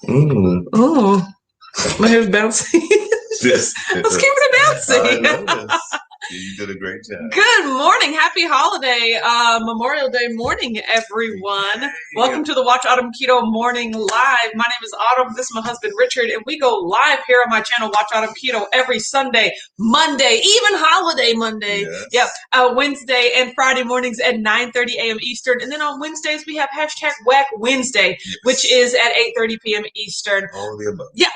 Oh, my hair's bouncing. Let's keep it bouncing. You did a great job. Good morning. Happy holiday. Memorial Day morning, everyone. Welcome to the Watch Autumn Keto Morning Live. My name is Autumn. This is my husband, Richard, and we go live here on my channel, Watch Autumn Keto, every Sunday, Monday, even holiday Monday. Yes. Yep. Wednesday and Friday mornings at 9:30 a.m. Eastern. And then on Wednesdays, we have hashtag Whack Wednesday, which is at 8:30 p.m. Eastern. All of the above. Yeah,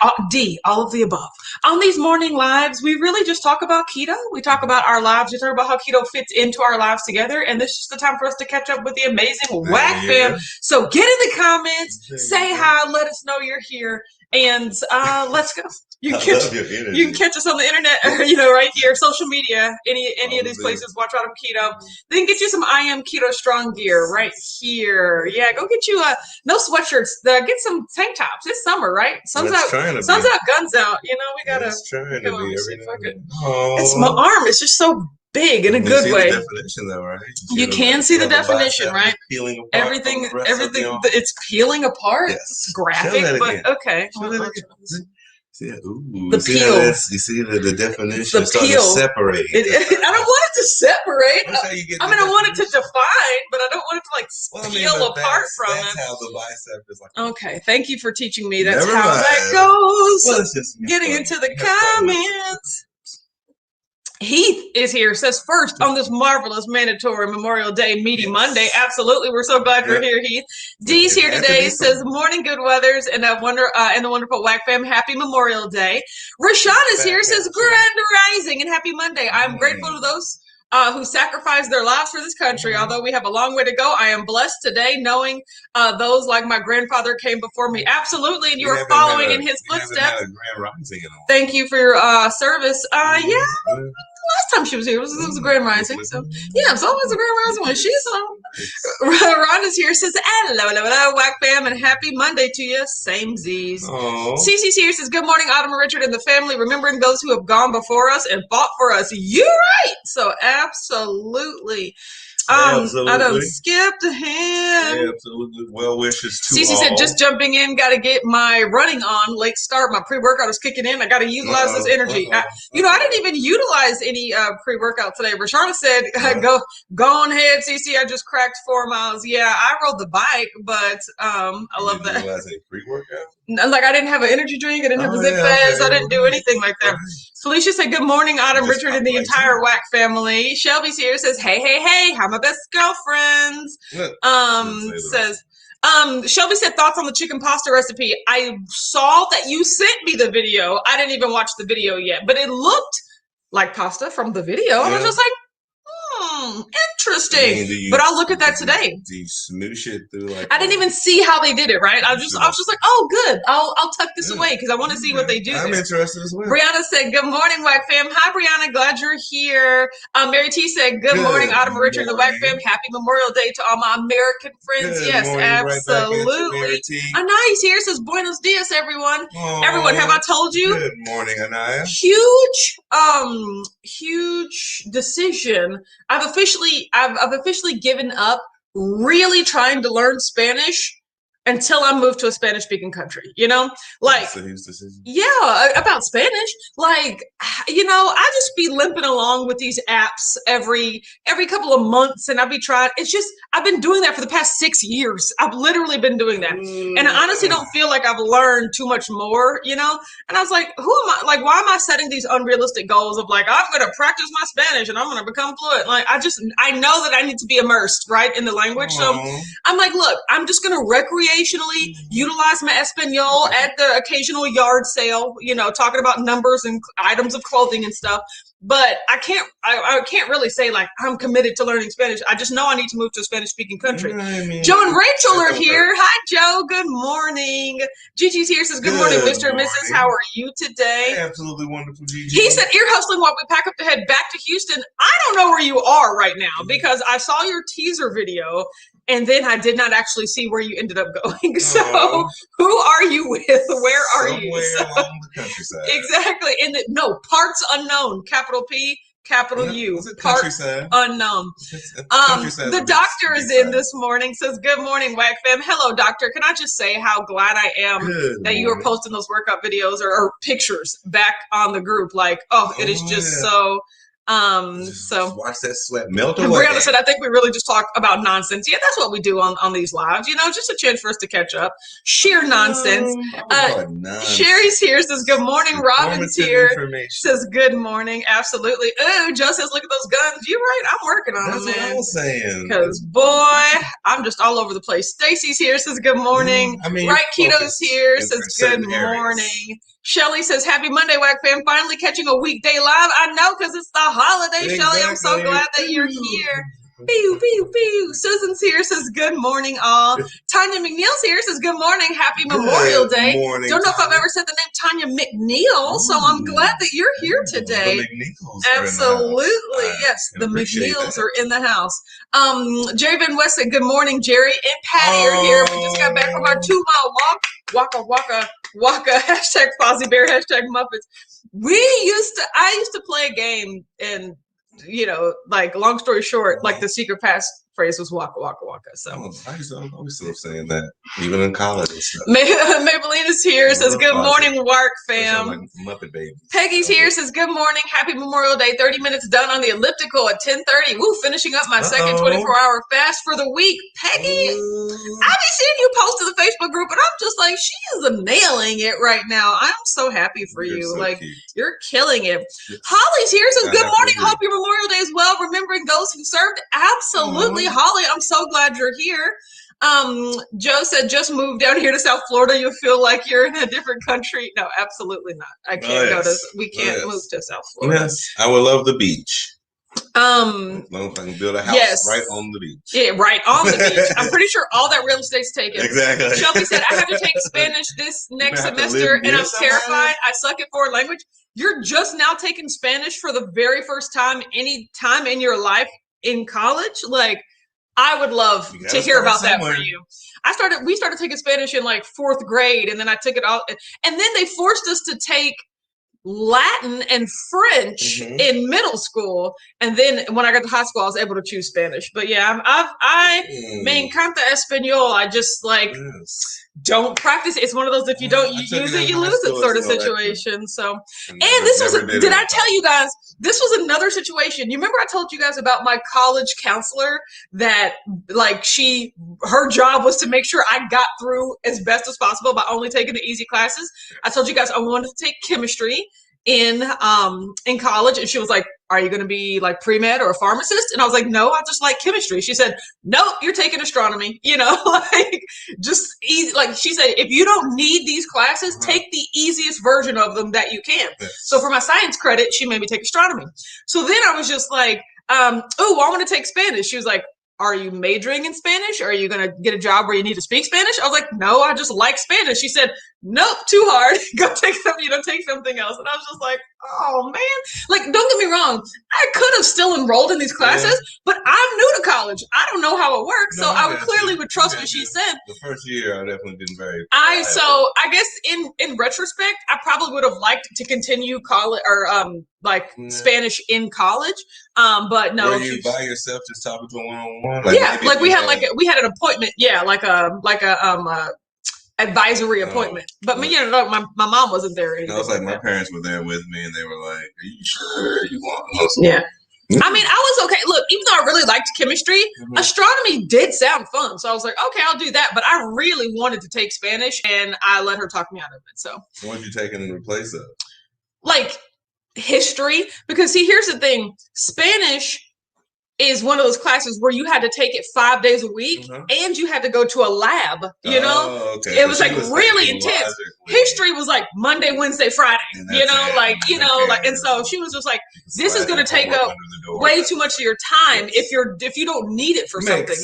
all of the above. On these morning lives, we really just talk about keto. We talk about our lives. We talk about how keto fits into our lives together. And this is just the time for us to catch up with the amazing Whack fam. So get in the comments, say hi, let us know you're here, and let's go. You can catch us on the internet, right here, social media, any of these places. Watch Autumn Keto. Then get you some I Am Keto Strong gear right here. Yeah, go get you no sweatshirts. Get some tank tops. It's summer, right? Sun's out, guns out. We gotta. It's my arm. It's just so big in a good way. The definition, though, right? You can see the definition, right? Peeling apart everything. It's peeling apart. Yes. It's graphic, but okay. The peel. You see the definition. The peel. Separate. I don't want it to separate. I want it to define, but I don't want it to peel apart from it. That's how the bicep is Okay, thank you for teaching me. That's how that goes. Well, it's just getting into the comments. Heath is here, says first on this marvelous mandatory Memorial Day meaty Monday. Absolutely. We're so glad you're here, Heath. Dee's here today, says morning good weathers and the wonderful Whack fam. Happy Memorial Day. Rashawn is here, says grand rising and happy Monday. I'm grateful to those who sacrificed their lives for this country. Although we have a long way to go, I am blessed today knowing those like my grandfather came before me. Absolutely, and you are following in his footsteps. Thank you for your service. Last time she was here, it was a grand rising. So yeah, it's always a grand rising when she's on. Rhonda's here, says hello, Whack fam, and happy Monday to you. Same Z's. Cece's here, says good morning, Autumn and Richard and the family, remembering those who have gone before us and fought for us. You're right. So absolutely. I done skipped ahead. Yeah, absolutely. Well wishes to Cece said, just jumping in, got to get my running on. Late start. My pre-workout is kicking in. I got to utilize this energy. I didn't even utilize any pre-workout today. Rashana said, go on ahead, Cece. I just cracked 4 miles. Yeah, I rode the bike, but I love that. Utilize a pre-workout? I didn't have an energy drink. I didn't have a Zip Fez. I didn't do anything like that. Felicia said, good morning, Autumn, Richard, and the entire Whack family. Shelby's here, says, hey, how my best girlfriends. Shelby said, thoughts on the chicken pasta recipe. I saw that you sent me the video. I didn't even watch the video yet, but it looked like pasta from the video. I was just like, interesting. But I'll look at that today. Do you smoosh it through I didn't even see how they did it, right? I was just like, oh, good. I'll tuck this away because I want to see what they do. I'm interested as well. Brianna said, good morning, Whack fam. Hi, Brianna. Glad you're here. Mary T said, good morning, Autumn and Richard and the Whack fam. Happy Memorial Day to all my American friends. Yes, absolutely. Anaya's here, says, buenos dias, everyone. Everyone, have I told you? Good morning, Anaya. Huge decision. I've officially given up really trying to learn Spanish until I move to a Spanish-speaking country, That's a huge decision. Yeah, about Spanish. I just be limping along with these apps every couple of months, and I'll be trying. It's just, I've been doing that for the past 6 years. I've literally been doing that. And I honestly don't feel like I've learned too much more, And I was like, who am I? Why am I setting these unrealistic goals of I'm going to practice my Spanish and I'm going to become fluent? I know that I need to be immersed, right, in the language. So I'm like, look, I'm just going to recreationally utilize my Espanol at the occasional yard sale, talking about numbers and items of clothing and stuff. But I can't really say I'm committed to learning Spanish. I just know I need to move to a Spanish-speaking country. Joe and Rachel are here. Hi, Joe. Good morning. Gigi's here, says, good morning, Mr. and Mrs. How are you today? Absolutely wonderful, Gigi. He said, ear hustling while we pack up to head back to Houston. I don't know where you are right now because I saw your teaser video and then I did not actually see where you ended up going. So who are you with? Where are you? Somewhere along the countryside. Exactly. And parts unknown, capital P, capital U, It's a part countryside. unknown. The doctor is in this morning, says, good morning, WAC fam. Hello, doctor. Can I just say how glad I am that you are posting those workout videos or pictures back on the group? Like, it is just so... so watch that sweat melt away. Brianna said, I think we really just talk about nonsense. Yeah, that's what we do on these lives, just a chance for us to catch up. Sheer nonsense. Sherry's here, says good morning. Robin's here, says good morning. Absolutely. Oh, Joe says, look at those guns. You're right, I'm working on them, man. That's what I was saying. Because boy, I'm just all over the place. Stacy's here, says good morning. Right, Keto's here, says good morning. Shelly says, happy Monday, WAC fam. Finally catching a weekday live. I know, because it's the holiday, exactly. Shelly. I'm so glad that you're here. Pew, pew, pew. Susan's here, says good morning, all. Tanya McNeil's here, says good morning. Happy Memorial Day. Morning, don't know if I've ever said the name Tanya McNeil, so I'm glad that you're here today. Absolutely. Yes, the McNeils are in the house. Jerry Van West said, good morning, Jerry and Patty are here. We just got back from our 2-mile walk. Waka, hashtag Fozzie Bear, hashtag Muppets. I used to play a game, and like, long story short, like the secret pass phrase was waka waka waka. So I was still saying that even in college. Maybelline is here, says good morning, Wark fam. Like Muppet baby. Peggy's here, says good morning, happy Memorial Day. 30 minutes done on the elliptical at 10:30. Woo, finishing up my second 24-hour fast for the week. Peggy, I be seeing you post to the Facebook group, and I'm just like, she is nailing it right now. I'm so happy for you. So like, cute. You're killing it. Holly's here, says good morning. Hope your Memorial Day is well, remembering those who served. Absolutely. Holly, I'm so glad you're here. Joe said, just move down here to South Florida. You'll feel like you're in a different country. No, absolutely not. I can't we can't move to South Florida. Yes, I would love the beach. As long as I can build a house right on the beach. Yeah, right on the beach. I'm pretty sure all that real estate's taken. Exactly. Shelby said, I have to take Spanish this next semester, and I'm terrified. I suck at foreign language. You're just now taking Spanish for the very first time, any time in your life in college? Like, I would love to hear about that for you. We started taking Spanish in like 4th grade, and then I took it all. And then they forced us to take Latin and French in middle school. And then when I got to high school, I was able to choose Spanish. But yeah, me encanta español. I just don't practice it. It's one of those, if you don't use it, you lose it sort of situation. So, and this was, did I tell you guys, this was another situation. You remember I told you guys about my college counselor that like her job was to make sure I got through as best as possible by only taking the easy classes. I told you guys I wanted to take chemistry in college, and she was like, are you going to be like pre-med or a pharmacist? And I was like, no, I just like chemistry. She said, nope, you're taking astronomy, like just easy. Like she said, if you don't need these classes, take the easiest version of them that you can. So for my science credit, she made me take astronomy. So then I was just like, I want to take Spanish. She was like, are you majoring in Spanish? Or are you going to get a job where you need to speak Spanish? I was like, no, I just like Spanish. She said, nope, too hard. Go take take something else. And I was just like, oh man. Like, don't get me wrong. I could have still enrolled in these classes, but I'm new to college. I don't know how it works. So I would trust what she said. The first year I definitely didn't very so I guess in retrospect, I probably would have liked to continue college or Spanish in college. But no. Were you by yourself just talking to a one-on-one? We had an appointment. Yeah, like a advisory appointment. But my mom wasn't there. It was like my parents were there with me, and they were like, "Are you sure you want?" Yeah. I mean, I was okay. Look, even though I really liked chemistry, astronomy did sound fun. So I was like, okay, I'll do that. But I really wanted to take Spanish, and I let her talk me out of it. So what did you take in replace of? Like history, because see, here's the thing: Spanish is one of those classes where you had to take it 5 days a week, and you had to go to a lab. It was really intense. History was like Monday, Wednesday, Friday. And so she was just like, "This is going to take up way too much of your time if you don't need it for something."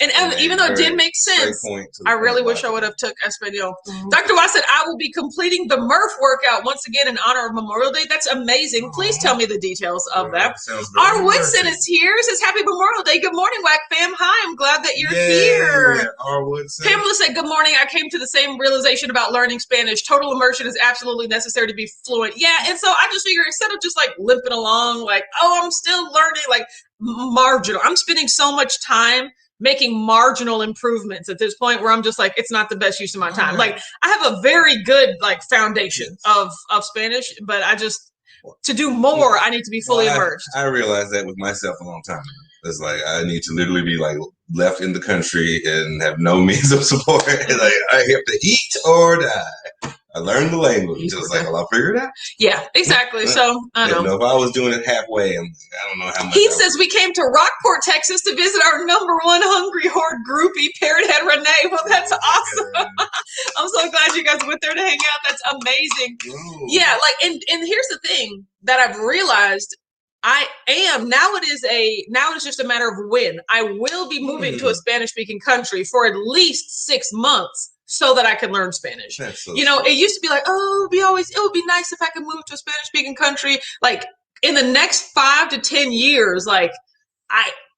And even though it did make sense, I really wish I would have took Espanol. Dr. Watt said, I will be completing the Murph workout once again in honor of Memorial Day. That's amazing. Please tell me the details of that. Our Woodson is here. Says, happy Memorial Day. Good morning, WAC fam. Hi, I'm glad that you're here. Our Woodson. Pamela said, good morning. I came to the same realization about learning Spanish. Total immersion is absolutely necessary to be fluent. Yeah, and so I just figure instead of just like limping along, like, oh, I'm still learning, like marginal. I'm spending so much time making marginal improvements at this point where I'm just like, it's not the best use of my time. Like I have a very good like foundation of Spanish, but I just, to do more, I need to be fully immersed. I realized that with myself a long time ago. It's like, I need to literally be like left in the country and have no means of support. Like I have to eat or die. I learned the language. Just like, well, I'll figure it out. Yeah, exactly. So I don't know. If I was doing it halfway, I don't know how much. He says we came to Rockport, Texas to visit our #1 Hungry Horde groupie, Parrothead Renee. Well, that's awesome. I'm so glad you guys went there to hang out. That's amazing. Ooh. Yeah, like, and here's the thing that I've realized. Now it is just a matter of when. I will be moving to a Spanish-speaking country for at least 6 months so that I can learn Spanish. So it used to be like, oh, it would be nice if I could move to a Spanish-speaking country. Like in the next 5 to 10 years, like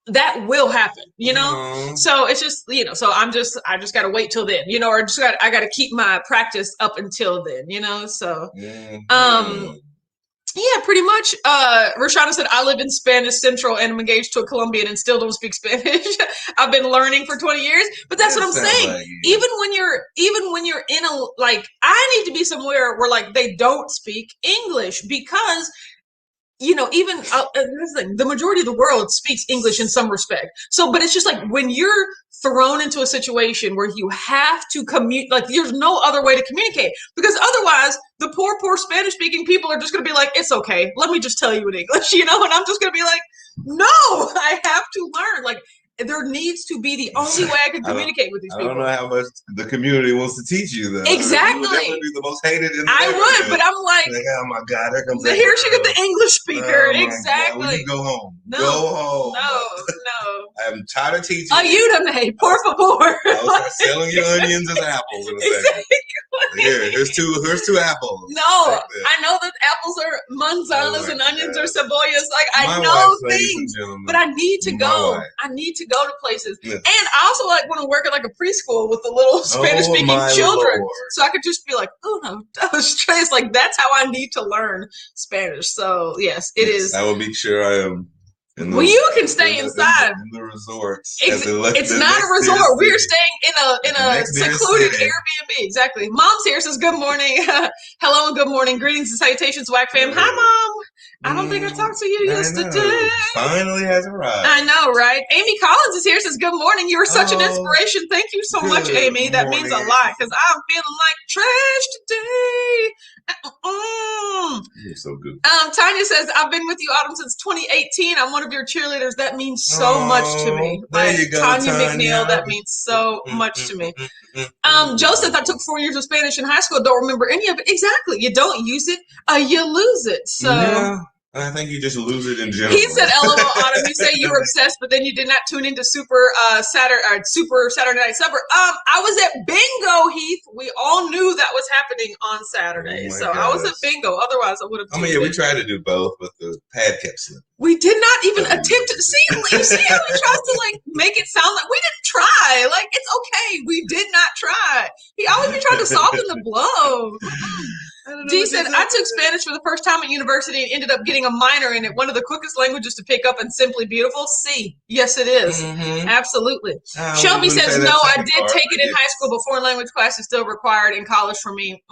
that will happen, So it's just, so I just got to wait till then, or I got to keep my practice up until then, so, yeah, pretty much. Rashana said, I live in Spanish Central and I'm engaged to a Colombian and still don't speak Spanish. I've been learning for 20 years, but that's what I'm saying. Like even when you're in I need to be somewhere where like they don't speak English because even the majority of the world speaks English in some respect. So, but it's just like when you're thrown into a situation where you have to like there's no other way to communicate because otherwise the poor Spanish speaking people are just going to be like, it's okay. Let me just tell you in English, and I'm just going to be like, no, I have to learn. Like, there needs to be the only way I can communicate with these people. I don't know how much the community wants to teach you, though. Exactly. You would definitely be the most hated in the would, but I'm like, oh my God, there comes here she gets the English speaker. Exactly. Well, you go home. No, go home. No. I'm tired of teaching. Ayúdame, por favor. I'll start selling you onions as apples in a second. Here's two apples. No, I know that apples are manzanas and onions are cebollas. Like I know things, but I need to go. I need to go to places, and I also like want to work at like a preschool with the little Spanish-speaking children, so I could just be like, oh no, it's like that's how I need to learn Spanish. So yes, it is. I will make sure I am. You can stay inside. In the resorts. It's not a resort. We're staying in a secluded Airbnb. Exactly. Mom's here, says good morning. Hello and good morning. Greetings and salutations, WAC fam. Hi, Mom. I don't think I talked to you yesterday. Finally has arrived. I know, right? Amy Collins is here, says good morning. You were such an inspiration. Thank you so much, Amy. That means a lot because I'm feeling like trash today. You're so good. Tanya says, I've been with you, Autumn, since 2018. I'm one of your cheerleaders. That means so much to me. There you go, Tanya McNeil, that means so much to me. Joseph, I took 4 years of Spanish in high school. Don't remember any of it. Exactly. You don't use it, you lose it. So. Yeah. I think you just lose it in general. He said, LOL, Autumn, you say you were obsessed, but then you did not tune into Super Saturday Night Supper. I was at Bingo, Heath. We all knew that was happening on Saturday. I was at Bingo. Otherwise, I would have. We tried to do both, but the pad kept slipping. We did not even attempt to see. You see how he tries to like make it sound like we didn't try. Like it's okay. We did not try. He always be trying to soften the blow. Dee said, I took Spanish for the first time at university and ended up getting a minor in it. One of the quickest languages to pick up and simply beautiful. See, yes, it is. Mm-hmm. Absolutely. Shelby says, no, I did take it in high school, but foreign language class is still required in college for me.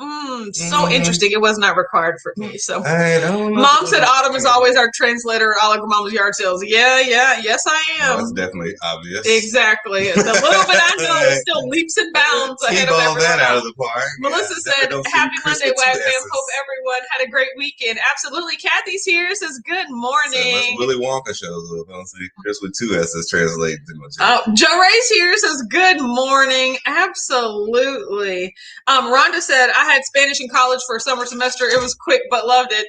So interesting. It was not required for me. So Mom said, Autumn is always our translator at all of Grandmama's yard sales. Yeah. Yes, I am. That's definitely obvious. Exactly. The little bit I know is still leaps and bounds ahead of everyone that out of the park. Melissa said, happy Monday, WAG. Hope everyone had a great weekend. Absolutely. Kathy's here. Says good morning. Willy Wonka shows up. I don't see Chris with 2 S's translated too much. Joe Ray's here. Says good morning. Absolutely. Rhonda said, I had Spanish in college for a summer semester. It was quick, but loved it.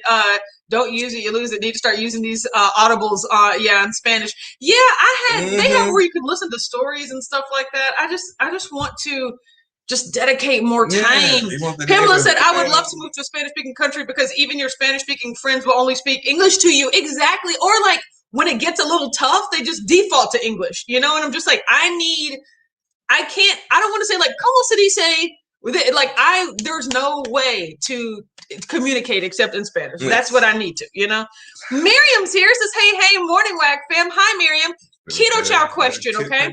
Don't use it, you lose it. Need to start using these audibles. In Spanish. Yeah, they have where you could listen to stories and stuff like that. I just want to just dedicate more time. Pamela said, I would love to move to a Spanish-speaking country because even your Spanish-speaking friends will only speak English to you. Exactly. Or like when it gets a little tough, they just default to English, you know? And I'm just like, I don't want to say like, como se dice with it. Like there's no way to communicate except in Spanish. Yes. That's what I need to, you know? Miriam's here, says, hey, morning whack fam. Hi, Miriam. Keto chow question, okay?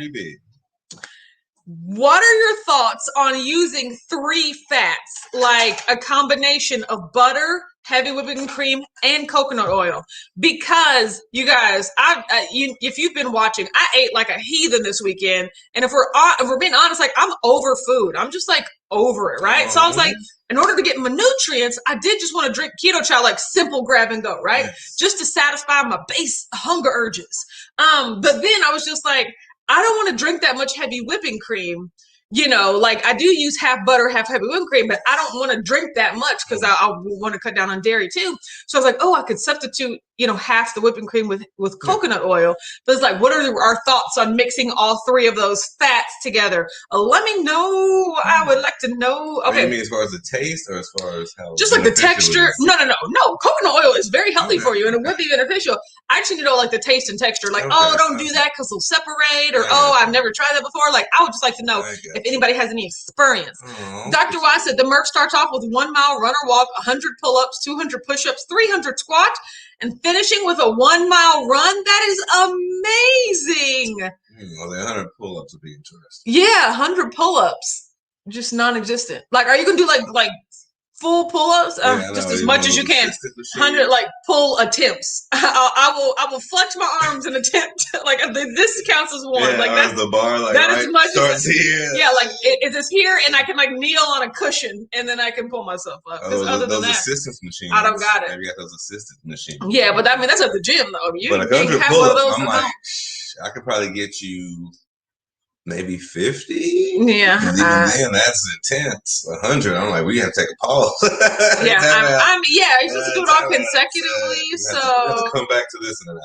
What are your thoughts on using 3 fats, like a combination of butter, heavy whipping cream, and coconut oil? Because you guys, if you've been watching, I ate like a heathen this weekend, and if we're being honest, like I'm over food. I'm just like over it, right? So I was like, in order to get my nutrients, I did just want to drink keto chow, like simple grab and go, right? Yes. Just to satisfy my base hunger urges. But then I was just like, I don't want to drink that much heavy whipping cream. You know, like I do use half butter, half heavy whipping cream, but I don't want to drink that much because I want to cut down on dairy too. So I was like, I could substitute, half the whipping cream with coconut oil. But it's like, what are our thoughts on mixing all 3 of those fats together? Let me know. I would like to know. Okay. What do you mean as far as the taste or as far as how? Just like the texture. No. Coconut oil is very healthy for you and it would be beneficial. I actually need to know like the taste and texture. Like, don't do that because they'll separate. Or, I've never tried that before. Like, I would just like to know if anybody has any experience. Dr. Y said the Merc starts off with 1 mile run or walk, 100 pull-ups, 200 push-ups, 300 squats, and finishing with a 1 mile run. That is amazing. Well, the 100 pull-ups would be interesting. Yeah, 100 pull-ups. Just non-existent. Like, are you going to do like full pull-ups? Just as much as you can. 100 like pull attempts. I will flex my arms and attempt. Like this counts as one. Yeah, like that's the bar. Like that is much starts here. Yeah, like it is here, and I can like kneel on a cushion, and then I can pull myself up. Other than that, assistance machines. I don't got it. Maybe you got those assistance machines. Yeah, but I mean that's at the gym though. But 100 pull-ups, I'm like, I could probably get you. Maybe 50. Yeah. Even then, that's intense. 100. I'm like, we have to take a pause. Yeah. You're supposed to do it all consecutively. Let's come back to this in an hour.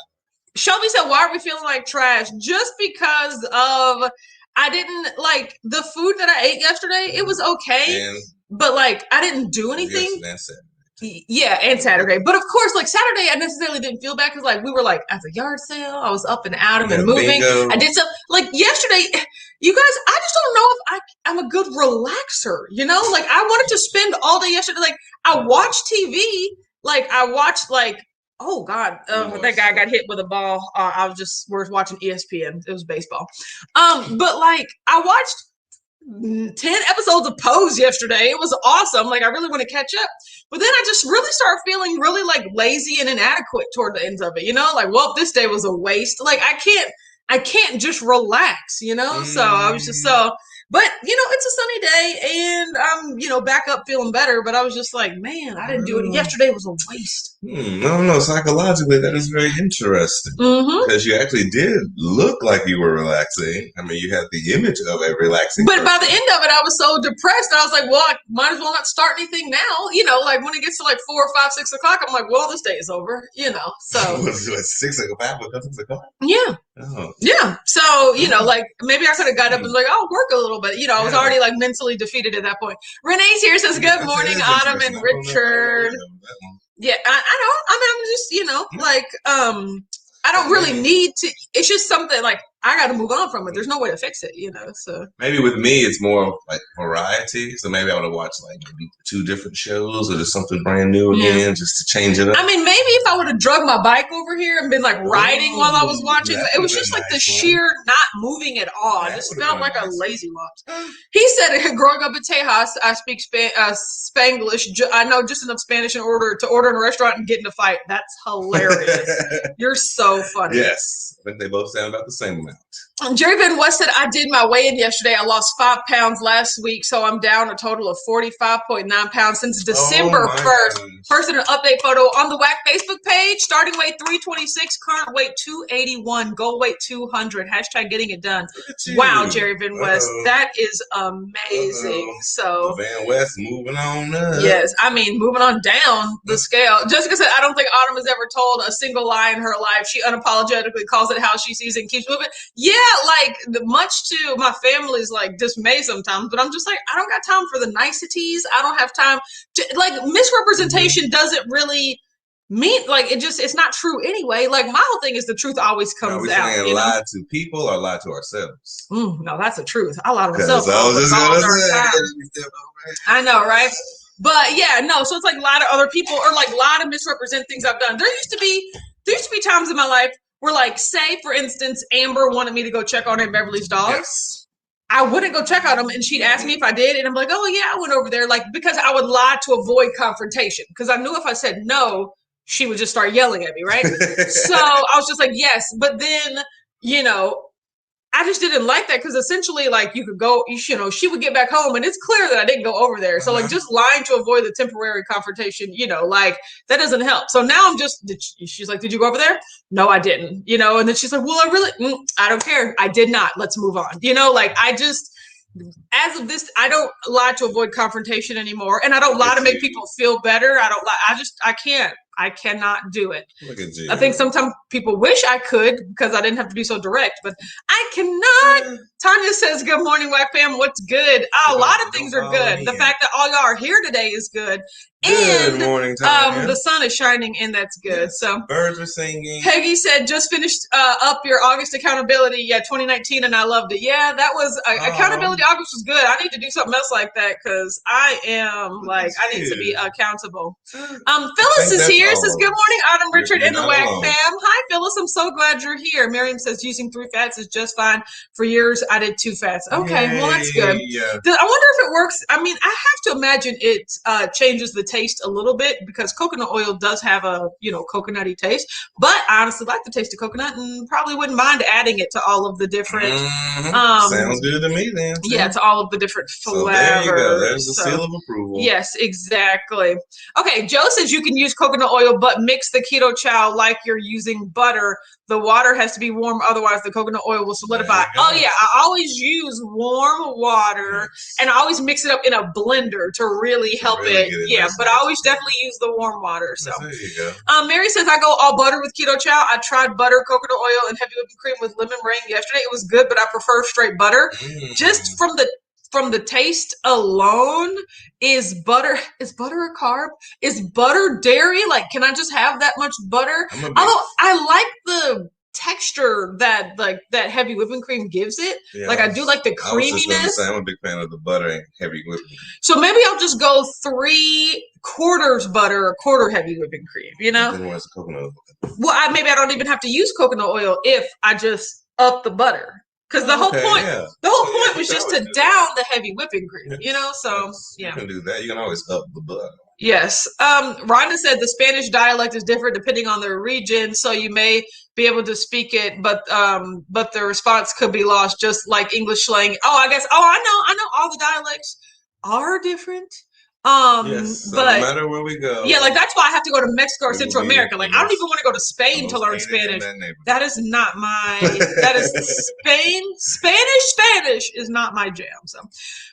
Shelby said, why are we feeling like trash? Just because of I didn't like the food that I ate yesterday. It was okay. But like I didn't do anything. Yeah, and Saturday. But of course, like Saturday, I necessarily didn't feel bad because like we were like at the yard sale. I was up and out and moving. Bingo. I did some like yesterday. You guys, I just don't know if I'm a good relaxer. You know, like I wanted to spend all day yesterday. Like I watched TV. Like I watched like oh God, that guy got hit with a ball. We're watching ESPN. It was baseball. But like I watched 10 episodes of Pose yesterday. It was awesome. Like I really want to catch up. But then I just really started feeling really like lazy and inadequate toward the ends of it, you know? Like, well, this day was a waste. Like I can't just relax, you know? So I was just but it's a sunny day and I'm, back up feeling better. But I was just like, man, I didn't do it. Yesterday was a waste. No, psychologically that is very interesting. Because you actually did look like you were relaxing. I mean, you had the image of a relaxing But person. by the end of it, I was so depressed. I was like, well, I might as well not start anything now. Like when it gets to like 4 or 5, 6 o'clock, I'm like, well, this day is over, So was it 6 o'clock? 6 o'clock? Yeah. Oh. Yeah. So, like maybe I could have got up and like, I'll work a little bit. I was already like mentally defeated at that point. Renee's here says, good morning, Autumn and Richard. Yeah, I know. I mean, I'm just, like, I don't really need to. It's just something like I got to move on from it. There's no way to fix it, So maybe with me, it's more like variety. So maybe I would have watched like maybe 2 different shows or just something brand new again, just to change it up. I mean, maybe if I would have drug my bike over here and been like riding while I was watching, it was just like the sheer not moving at all. I just felt like a lazy lot. He said, growing up in Tejas, I speak Spanglish. I know just enough Spanish in order to order in a restaurant and get in a fight. That's hilarious. You're so funny. Yes. I think they both sound about the same amount. Jerry Van West said, I did my weigh-in yesterday. I lost 5 pounds last week, so I'm down a total of 45.9 pounds since December 1st. First in an update photo on the WAC Facebook page. Starting weight 326, current weight 281, goal weight 200. Hashtag getting it done. Wow, Jerry Van West. That is amazing. So Van West moving on up. Yes, I mean, moving on down the scale. Jessica said, I don't think Autumn has ever told a single lie in her life. She unapologetically calls it how she sees it and keeps moving. Yeah, like much to my family's like dismay sometimes, but I'm just like, I don't got time for the niceties. I don't have time to like misrepresentation doesn't really mean like it's not true anyway. Like my whole thing is the truth always comes out. Saying lie to people or lie to ourselves? No, that's the truth. I lie to myself. I know, right? But yeah, no. So it's like lie to other people or like lie to misrepresent things I've done. There used to be times in my life where, like, say for instance, Amber wanted me to go check on Aunt Beverly's dogs. Yes. I wouldn't go check on them, and she'd ask me if I did, and I'm like, oh yeah, I went over there, like because I would lie to avoid confrontation because I knew if I said no, she would just start yelling at me, right? So I was just like, yes, but then I just didn't like that because essentially, like, you could go, she would get back home and it's clear that I didn't go over there. So, like, just lying to avoid the temporary confrontation, like, that doesn't help. So now she's like, did you go over there? No, I didn't, and then she's like, well, I don't care. I did not. Let's move on. Like, as of this, I don't lie to avoid confrontation anymore. And I don't lie to make people feel better. I don't lie. I can't. I cannot do it. Look at you. I think sometimes people wish I could because I didn't have to be so direct, but I cannot. Tanya says, good morning, WAC fam. What's good? A lot of things are good. The fact that all y'all are here today is good. Good morning, Tanya. The sun is shining, and that's good. Yes. So birds are singing. Peggy said, just finished up your August accountability. Yeah, 2019, and I loved it. Yeah, that was accountability. August was good. I need to do something else like that because I am I need to be accountable. Phyllis is here. Says, good morning, Autumn, Richard, and the WAC fam. Hi, Phyllis. I'm so glad you're here. Miriam says, using 3 fats is just fine. For years, I did 2 fats. Okay, well, that's good. Yeah. I wonder if it works. I mean, I have to imagine it changes the taste a little bit because coconut oil does have a, coconutty taste. But I honestly like the taste of coconut and probably wouldn't mind adding it to all of the different. Sounds good to me then. Too. Yeah, to all of the different flavors. So there you go. There's the seal of approval. Yes, exactly. Okay, Joe says you can use coconut oil, but mix the keto chow like you're using butter. The water has to be warm, otherwise the coconut oil will solidify. Oh yeah, I always use warm water, and I always mix it up in a blender to really help it. Yeah, but I always definitely use the warm water. So there you go. Mary says I go all butter with keto chow. I tried butter, coconut oil, and heavy whipping cream with lemon meringue yesterday. It was good, but I prefer straight butter. Just from the taste alone. Is butter a carb? Is butter dairy? Like, can I just have that much butter? Although I like the texture that heavy whipping cream gives it. Yeah, I do like the creaminess. I'm a big fan of the butter and heavy whipping cream. So maybe I'll just go 3/4 butter, 1/4 heavy whipping cream, Then where's the coconut oil? Well, maybe I don't even have to use coconut oil if I just up the butter. Because the whole point was just to down the heavy whipping cream, So yeah, you can do that. You can always up the butter. Yes. Rhonda said the Spanish dialect is different depending on the region, so you may be able to speak it, but the response could be lost, just like English slang. I know all the dialects are different. Yes, but no matter where we go. Yeah, that's why I have to go to Mexico or Central America. I don't even want to go to Spain to learn Spanish. That is not that is Spanish is not my jam. So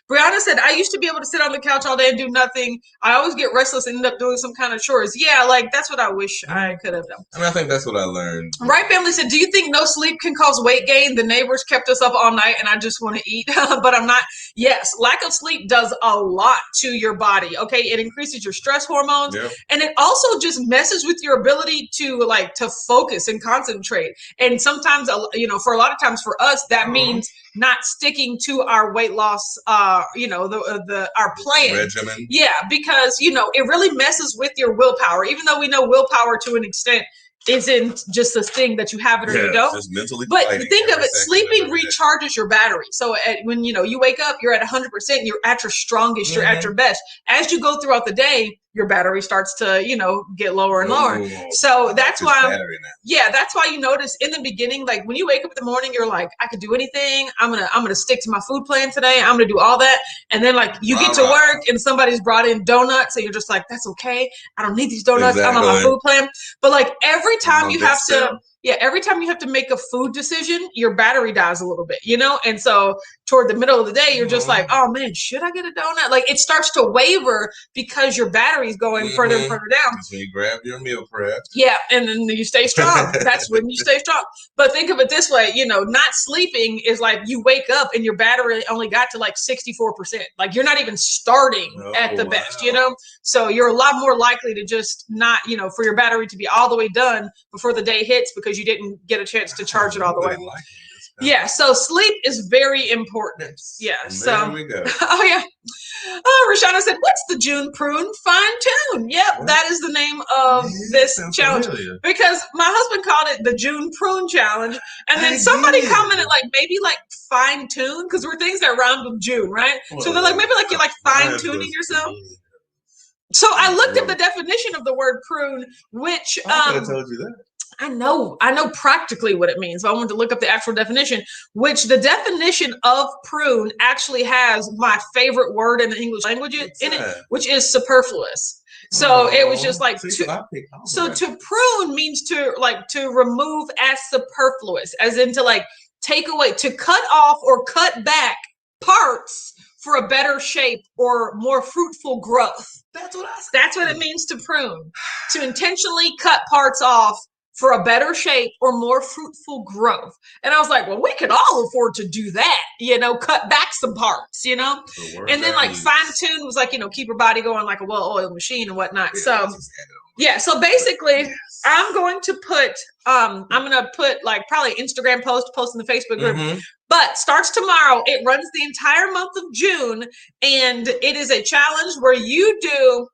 Brianna said, I used to be able to sit on the couch all day and do nothing. I always get restless and end up doing some kind of chores. Yeah, that's what I wish I could have done. And I think that's what I learned. Right Family said, do you think no sleep can cause weight gain? The neighbors kept us up all night and I just want to eat, but I'm not. Yes, lack of sleep does a lot to your body. Okay, it increases your stress hormones, and it also just messes with your ability to focus and concentrate. And sometimes, for a lot of times for us, that means not sticking to our weight loss, our plan. Regimen. Yeah, because it really messes with your willpower. Even though we know willpower to an extent isn't just this thing that you have it or you don't. Just mentally but think of it, sleeping recharges your battery. So when you wake up, you're at 100%, you're at your strongest, you're at your best. As you go throughout the day, your battery starts to, get lower and lower. So that's why, that's why you notice in the beginning, like when you wake up in the morning, you're like, I could do anything. I'm going to stick to my food plan today. I'm going to do all that. And then like you get to work and somebody's brought in donuts and you're just like, that's okay. I don't need these donuts. I'm on my food plan. But like every time you have to, every time you have to make a food decision, your battery dies a little bit, And so toward the middle of the day, you're just like, oh man, should I get a donut? Like it starts to waver because your battery is going further and further down. So you grab your meal prep. Yeah. And then you stay strong. That's when you stay strong. But think of it this way, not sleeping is like you wake up and your battery only got to like 64%. Like you're not even starting at the best, So you're a lot more likely to just not, for your battery to be all the way done before the day hits because you didn't get a chance to charge it all the way. Yeah, so sleep is very important. Yeah, so there we go. Rashana said, "What's the June Prune fine tune?" Yep, that is the name of this challenge because my husband called it the June Prune challenge, and then somebody commented like maybe like fine tune because we're things that rhyme with June, right? So they're like maybe like you're like fine tuning yourself. So I looked at the definition of the word prune, which I could have told you that. I know practically what it means. So I wanted to look up the actual definition, which the definition of prune actually has my favorite word in the English language in it, which is superfluous. So it was just like, to prune means to remove as superfluous, as in to like take away, to cut off or cut back parts for a better shape or more fruitful growth. That's what it means to prune, to intentionally cut parts off for a better shape or more fruitful growth. And I was like, well, we could all afford to do that, cut back some parts, and then like fine tune was like, keep your body going like a well-oiled machine and whatnot. So basically I'm going to put like probably Instagram post in the Facebook group, but starts tomorrow. It runs the entire month of June, and it is a challenge where you do.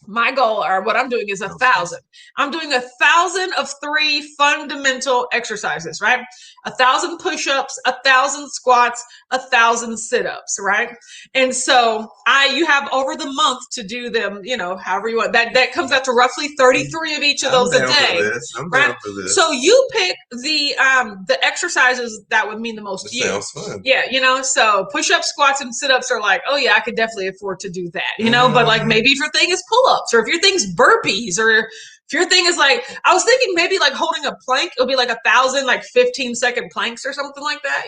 My goal, or what I'm doing, is 1,000. I'm doing 1,000 of 3 fundamental exercises, right? 1,000 push-ups, 1,000 squats, 1,000 sit-ups, right? And so you have over the month to do them, however you want. That comes out to roughly 33 of each of those a day. I'm right? down for this. So you pick the exercises that would mean the most to you. Sounds fun. Yeah, so push-ups, squats, and sit-ups are like, oh yeah, I could definitely afford to do that, but like maybe if your thing is pull-ups, or if your thing's burpees, or if your thing is like, I was thinking maybe like holding a plank, it'll be like 1,000 like 15-second planks or something like that,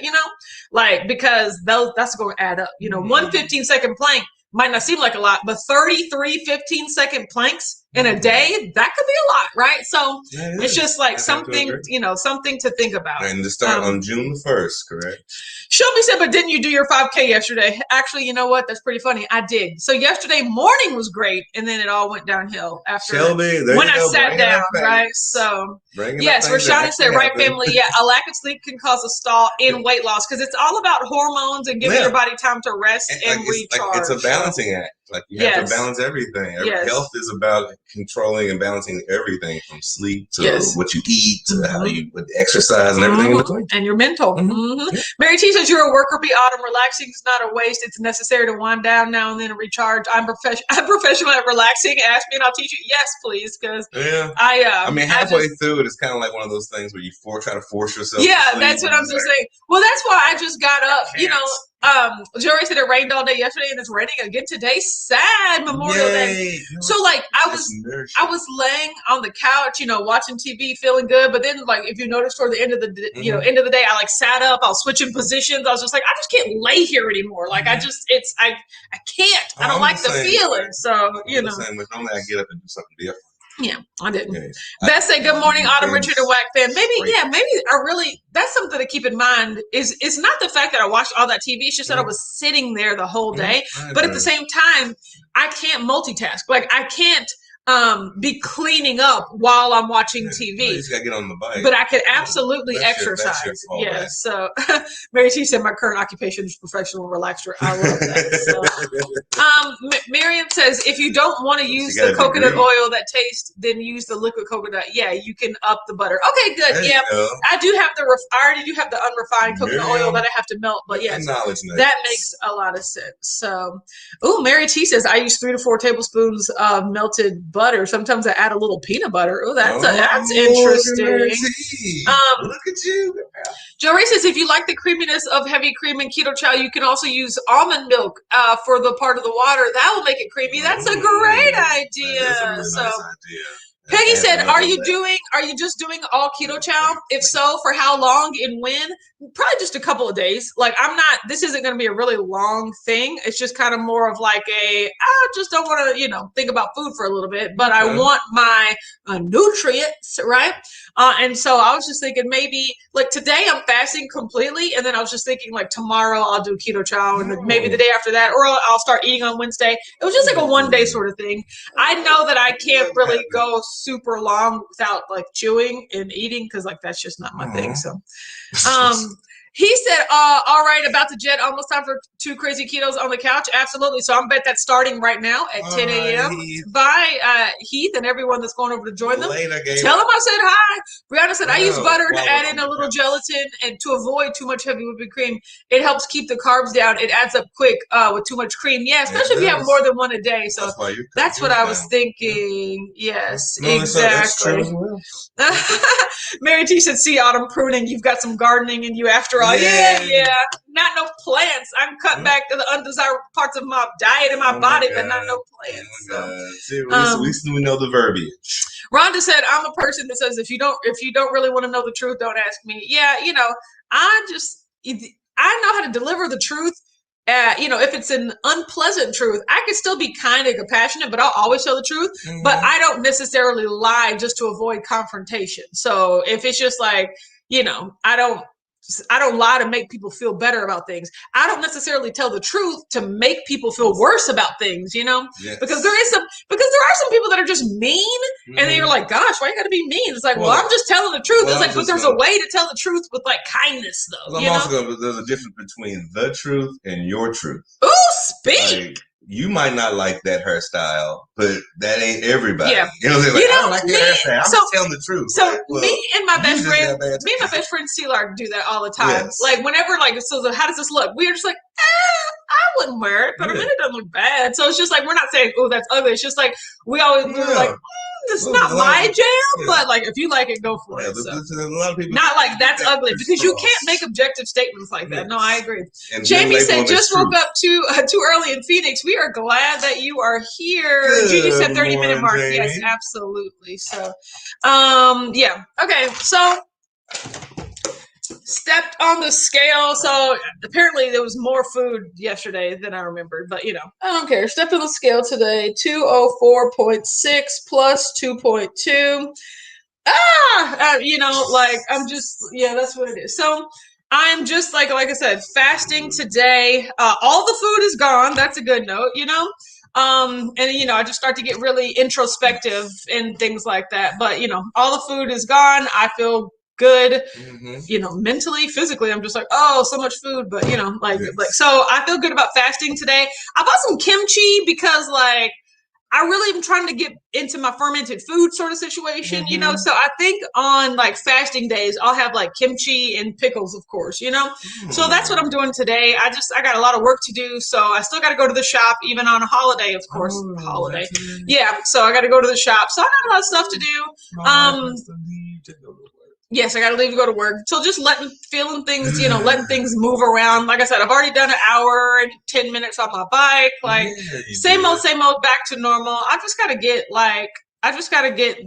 like because that's going to add up. One 15-second plank might not seem like a lot, but 33 15-second planks in a day, that could be a lot, right? So it's just like something, something to think about. And to start on June 1st, correct? Shelby said, but didn't you do your 5K yesterday? Actually, you know what? That's pretty funny. I did. So yesterday morning was great, and then it all went downhill after Shelby, when I sat down, right? So yes, Rashana said, right, family. Yeah, a lack of sleep can cause a stall in weight loss because it's all about hormones and giving your body time to rest and recharge. It's a balancing act. Like you have to balance everything. Health is about controlling and balancing everything from sleep to what you eat to how you exercise and everything in between. And your mental. Mary T says, you're a worker, be autumn. Relaxing is not a waste. It's necessary to wind down now and then and recharge. I'm professional at relaxing. Ask me and I'll teach you. Yes, please. Because I mean, halfway through it, it's kind of like one of those things where you try to force yourself. Yeah, that's what I'm just saying. Well, that's why I just got up, Jory said it rained all day yesterday and it's raining again today. Sad Memorial Day. So like I was laying on the couch, watching TV, feeling good. But then like if you notice toward the end of the day, I like sat up, I was switching positions. I was just like, I just can't lay here anymore. Like I can't. I don't like the feeling. So normally I get up and do something different. Yeah, I didn't. Okay. Beth said, good morning, Autumn Richard and Wack fan. Maybe that's something to keep in mind is it's not the fact that I watched all that TV. It's just that I was sitting there the whole day. But at the same time, I can't multitask. Like I can't be cleaning up while I'm watching TV. You just gotta get on the bike. But I could absolutely exercise. Yes. So Mary T said my current occupation is professional relaxer. I love that. So, Miriam says, if you don't want to use the coconut oil that tastes, then use the liquid coconut. Yeah, you can up the butter. Okay, good. Yeah, I do have I already do have the unrefined coconut oil that I have to melt. But yes, that makes a lot of sense. So, Mary T says, I use 3 to 4 tablespoons of melted butter. Sometimes I add a little peanut butter. Oh, that's interesting. Look at you. Joe Ray says, if you like the creaminess of heavy cream in keto chow, you can also use almond milk for the part of the water. That will make it creamy. That's a great idea. That's a really nice idea. Peggy said, are you just doing all keto chow? If so, for how long and when? Probably just a couple of days. Like, this isn't going to be a really long thing. It's just kind of more of like I just don't want to, think about food for a little bit, but I want my nutrients, right? And so I was just thinking maybe like today I'm fasting completely. And then I was just thinking like tomorrow I'll do keto chow and maybe the day after that, or I'll start eating on Wednesday. It was just like a one day sort of thing. I know that I can't really go super long without like chewing and eating because like that's just not my thing. So he said, all right, about the jet, almost time for 2 crazy ketos on the couch. Absolutely. So I'm bet that's starting right now at 10 a.m. Bye, Heath, and everyone that's going over to join them. Tell them I said hi. Brianna said, I use butter to add in a little gelatin and to avoid too much heavy whipping cream. It helps keep the carbs down. It adds up quick with too much cream. Yeah, especially if you have more than one a day. So that's what I was thinking. Yes, exactly. Mary T said, see, Autumn, pruning. You've got some gardening in you after all. Yeah. Not no plants. I'm cutting back to the undesirable parts of my diet and my body, but not no plants. At least we know the verbiage. Rhonda said, I'm a person that says if you don't really want to know the truth, don't ask me. Yeah, I know how to deliver the truth. If it's an unpleasant truth, I could still be kind and compassionate, but I'll always tell the truth. Mm-hmm. But I don't necessarily lie just to avoid confrontation. So if it's just like, I don't lie to make people feel better about things. I don't necessarily tell the truth to make people feel worse about things, yes. Because there are some people that are just mean, and then you're like, gosh, why you gotta be mean? It's like, well I'm just telling the truth. It's like, but there's a way to tell the truth with like kindness, though. There's a difference between the truth and your truth. Ooh, speak. Like, you might not like that hairstyle, but that ain't everybody. Yeah. You know what I'm saying? Like, I don't like your hairstyle. I'm just telling the truth. So me and my best friend Sealark do that all the time. Yes. Like whenever so how does this look? We're just like, I wouldn't wear it, but I mean it doesn't look bad. So it's just like we're not saying, oh, that's ugly. It's just like we're like, it's not my jam, but like if you like it, go for it. So. A lot of people not like that's ugly because you can't make objective statements like that. No, I agree. And Jamie said just woke up too early in Phoenix. We are glad that you are here. Judy said 30-minute mark. Jamie. Yes, absolutely. So, yeah. Okay, so stepped on the scale. So apparently there was more food yesterday than I remembered, but I don't care. Stepped on the scale today, 204.6 plus 2.2. I'm just, that's what it is. So I'm just like I said, fasting today. All the food is gone. That's a good note, I just start to get really introspective and things like that. But, all the food is gone. I feel good, mentally, physically. I'm just like, oh, so much food, but so I feel good about fasting today. I bought some kimchi because I really am trying to get into my fermented food sort of situation, so I think on fasting days, I'll have kimchi and pickles, of course, so that's what I'm doing today. I got a lot of work to do. So I still got to go to the shop, even on a holiday, of course, holiday. Yeah. So I got to go to the shop. So I got a lot of stuff to do. Yes, I got to leave to go to work. So just feeling things, letting things move around. Like I said, I've already done an hour and 10 minutes on my bike. Same old, back to normal. I just got to get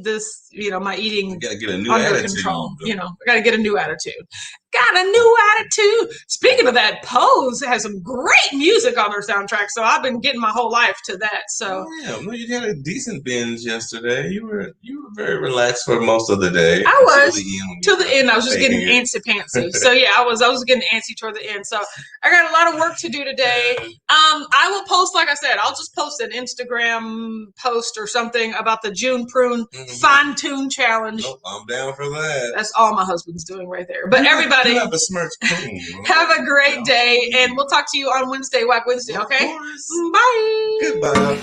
this, my eating under control. I got to get a new attitude. Got a new attitude. Speaking of that, Pose has some great music on their soundtrack, so I've been getting my whole life to that. So you had a decent binge yesterday. You were very relaxed for most of the day. I was till the end. I was just getting antsy-pantsy. So I was getting antsy toward the end. So I got a lot of work to do today. I will post, like I said, I'll just post an Instagram post or something about the June Prune fine tune challenge. Oh, I'm down for that. That's all my husband's doing right there. But everybody. Have a smirch Prune. Have a great day, and we'll talk to you on Wednesday, Whack Wednesday, okay? Bye. Goodbye.